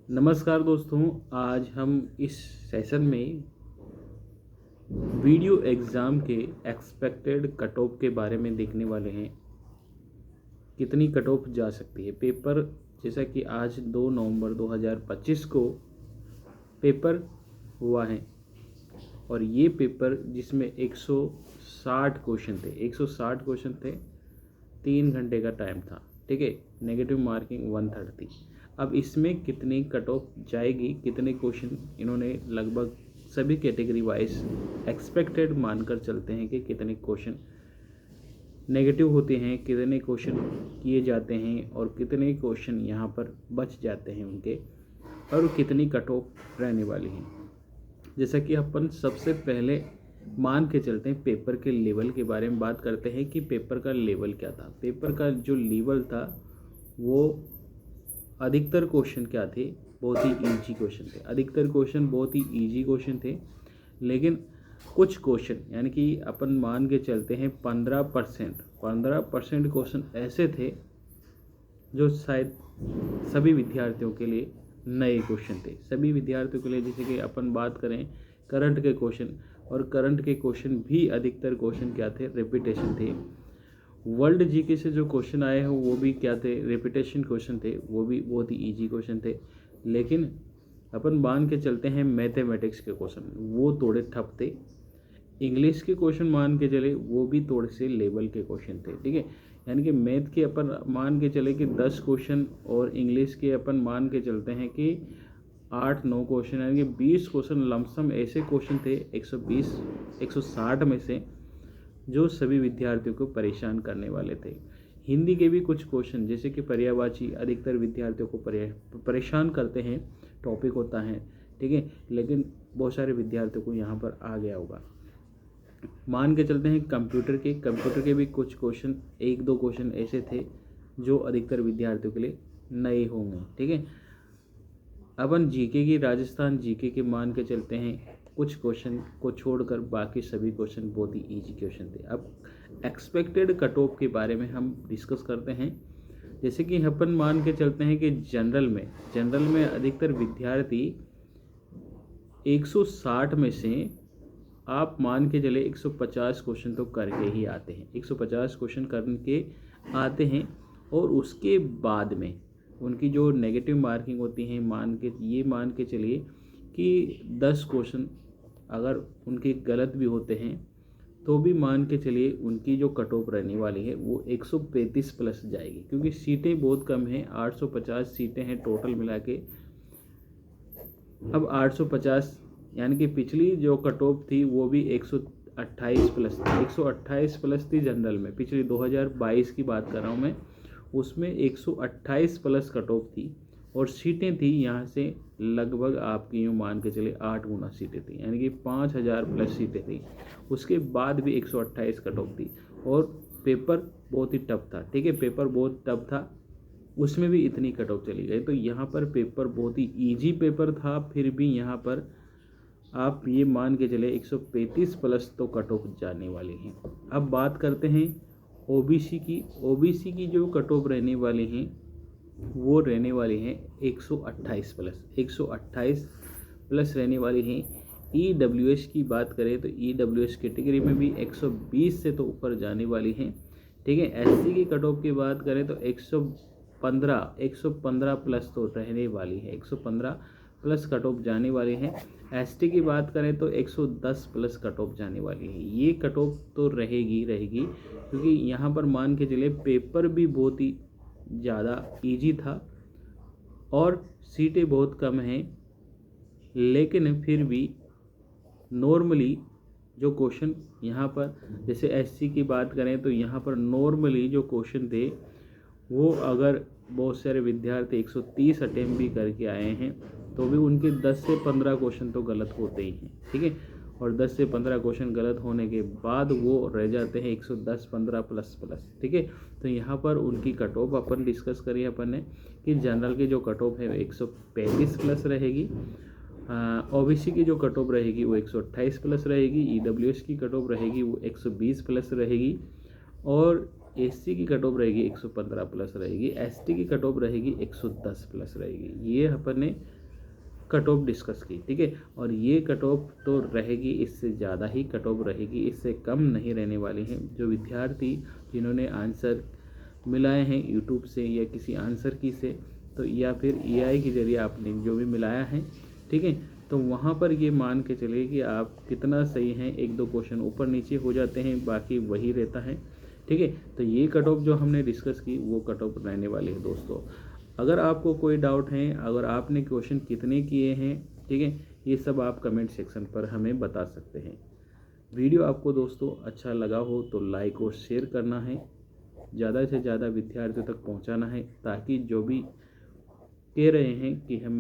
नमस्कार दोस्तों, आज हम इस सेशन में वीडियो एग्ज़ाम के एक्सपेक्टेड कट ऑफ के बारे में देखने वाले हैं। कितनी कट ऑफ जा सकती है पेपर, जैसा कि आज 2 नवंबर 2025 को पेपर हुआ है और ये पेपर जिसमें 160 क्वेश्चन थे 160 क्वेश्चन थे, 3 घंटे का टाइम था। ठीक है, नेगेटिव मार्किंग 130 थी। अब इसमें कितनी कट ऑफ जाएगी, कितने क्वेश्चन इन्होंने लगभग सभी कैटेगरी वाइज एक्सपेक्टेड मानकर चलते हैं कि कितने क्वेश्चन नेगेटिव होते हैं, कितने क्वेश्चन किए जाते हैं और कितने क्वेश्चन यहाँ पर बच जाते हैं उनके, और कितनी कट ऑफ रहने वाली हैं। जैसा कि अपन सबसे पहले मान के चलते हैं पेपर के लेवल के बारे में बात करते हैं कि पेपर का लेवल क्या था। पेपर का जो लेवल था वो अधिकतर क्वेश्चन क्या थे, बहुत ही इजी क्वेश्चन थे। अधिकतर क्वेश्चन बहुत ही इजी क्वेश्चन थे, लेकिन कुछ क्वेश्चन यानी कि अपन मान के चलते हैं 15% क्वेश्चन ऐसे थे जो शायद सभी विद्यार्थियों के लिए नए क्वेश्चन थे। सभी विद्यार्थियों के लिए, जैसे कि अपन बात करें करंट के क्वेश्चन, और करंट के क्वेश्चन भी अधिकतर क्वेश्चन क्या थे, रेपिटेशन थे। वर्ल्ड जीके से जो क्वेश्चन आए हैं वो भी क्या थे, रेपिटेशन क्वेश्चन थे, वो भी बहुत ही इजी क्वेश्चन थे। लेकिन अपन मान के चलते हैं मैथमेटिक्स के क्वेश्चन, वो थोड़े ठप थे। इंग्लिश के क्वेश्चन मान के चले, वो भी थोड़े से लेवल के क्वेश्चन थे। ठीक है, यानी कि मैथ के अपन मान के चले कि 10 क्वेश्चन, और इंग्लिश के अपन मान के चलते हैं कि 8-9 क्वेश्चन, यानी कि 20 क्वेश्चन लमसम ऐसे क्वेश्चन थे 120-160 में से, जो सभी विद्यार्थियों को परेशान करने वाले थे। हिंदी के भी कुछ क्वेश्चन, जैसे कि पर्यायवाची, अधिकतर विद्यार्थियों को परेशान करते हैं, टॉपिक होता है। ठीक है, लेकिन बहुत सारे विद्यार्थियों को यहाँ पर आ गया होगा। मान के चलते हैं कंप्यूटर के भी कुछ क्वेश्चन, 1-2 क्वेश्चन ऐसे थे जो अधिकतर विद्यार्थियों के लिए नए होंगे। ठीक है, अपन जीके की, राजस्थान जीके के मान के चलते हैं, कुछ क्वेश्चन को छोड़कर बाकी सभी क्वेश्चन बहुत ही इजी क्वेश्चन थे। अब एक्सपेक्टेड कट ऑफ के बारे में हम डिस्कस करते हैं। जैसे कि अपन मान के चलते हैं कि जनरल में अधिकतर विद्यार्थी 160 में से आप मान के चले 150 क्वेश्चन तो करके ही आते हैं, 150 क्वेश्चन करके आते हैं। और उसके बाद में उनकी जो नेगेटिव मार्किंग होती है, मान के चलिए कि 10 क्वेश्चन अगर उनके गलत भी होते हैं तो भी मान के चलिए उनकी जो कट ऑफ रहने वाली है वो 135 प्लस जाएगी, क्योंकि सीटें बहुत कम हैं। 850 सीटें हैं टोटल मिला के। अब 850 यानी कि पिछली जो कट ऑफ थी वो भी 128 प्लस थी, 128 प्लस थी जनरल में। पिछली 2022 की बात कर रहा हूँ मैं, उसमें 128 प्लस कट ऑफ थी, और सीटें थी यहाँ से लगभग आपकी यूँ मान के चले 8 गुना सीटें थी, यानी कि 5000 प्लस सीटें थी। उसके बाद भी 128 कट ऑफ थी, और पेपर बहुत ही टफ था। ठीक है, पेपर बहुत टफ था, उसमें भी इतनी कट ऑफ चली गई। तो यहाँ पर पेपर बहुत ही ईजी पेपर था, फिर भी यहाँ पर आप ये मान के चले 135 प्लस तो कट ऑफ जाने वाली हैं। अब बात करते हैं ओबीसी की जो कट ऑफ रहने वाली हैं वो रहने वाली हैं 128 प्लस रहने वाली हैं। ईडब्ल्यूएस की बात करें तो ईडब्ल्यूएस कैटेगरी में भी 120 से तो ऊपर जाने वाली हैं। ठीक है, एससी की कट ऑफ की बात करें तो 115 प्लस तो रहने वाली है, 115 प्लस कट ऑफ जाने वाली हैं। एसटी की बात करें तो 110 प्लस कट ऑफ जाने वाली है। ये कट ऑफ तो रहेगी, क्योंकि यहाँ पर मान के चले पेपर भी बहुत ही ज़्यादा इजी था और सीटें बहुत कम हैं, लेकिन फिर भी नॉर्मली जो क्वेश्चन यहाँ पर, जैसे एससी की बात करें तो यहाँ पर नॉर्मली जो क्वेश्चन थे वो, अगर बहुत सारे विद्यार्थी 130 अटेम्प्ट भी करके आए हैं तो भी उनके 10 से 15 क्वेश्चन तो गलत होते ही हैं। ठीक है, और 10 से 15 क्वेश्चन गलत होने के बाद वो रह जाते हैं 110-15 प्लस। ठीक है, तो यहाँ पर उनकी कट ऑफ अपन डिस्कस करिए अपन ने कि जनरल की जो कट ऑफ है 135 प्लस रहेगी, ओबीसी की जो कट ऑफ रहेगी वो 128 प्लस रहेगी, ईडब्ल्यूएस की कट ऑफ रहेगी वो 120 प्लस रहेगी, और एससी की कट ऑफ रहेगी 115 प्लस रहेगी, एसटी की कट ऑफ रहेगी 110 प्लस रहेगी। ये अपन ने कट ऑफ डिस्कस की, ठीक है। और ये कट ऑफ तो रहेगी, इससे ज़्यादा ही कट ऑफ रहेगी, इससे कम नहीं रहने वाली हैं। जो विद्यार्थी जिन्होंने आंसर मिलाए हैं यूट्यूब से या किसी आंसर की से, तो या फिर एआई के जरिए आपने जो भी मिलाया है, ठीक है, तो वहाँ पर ये मान के चलिए कि आप कितना सही हैं। 1-2 क्वेश्चन ऊपर नीचे हो जाते हैं, बाकी वही रहता है, ठीक है। तो ये कट ऑफ जो हमने डिस्कस की वो कट ऑफ रहने वाली है दोस्तों। अगर आपको कोई डाउट है, अगर आपने क्वेश्चन कितने किए हैं, ठीक है, ये सब आप कमेंट सेक्शन पर हमें बता सकते हैं। वीडियो आपको दोस्तों अच्छा लगा हो तो लाइक और शेयर करना है, ज़्यादा से ज़्यादा विद्यार्थियों तक पहुंचाना है, ताकि जो भी कह रहे हैं कि हम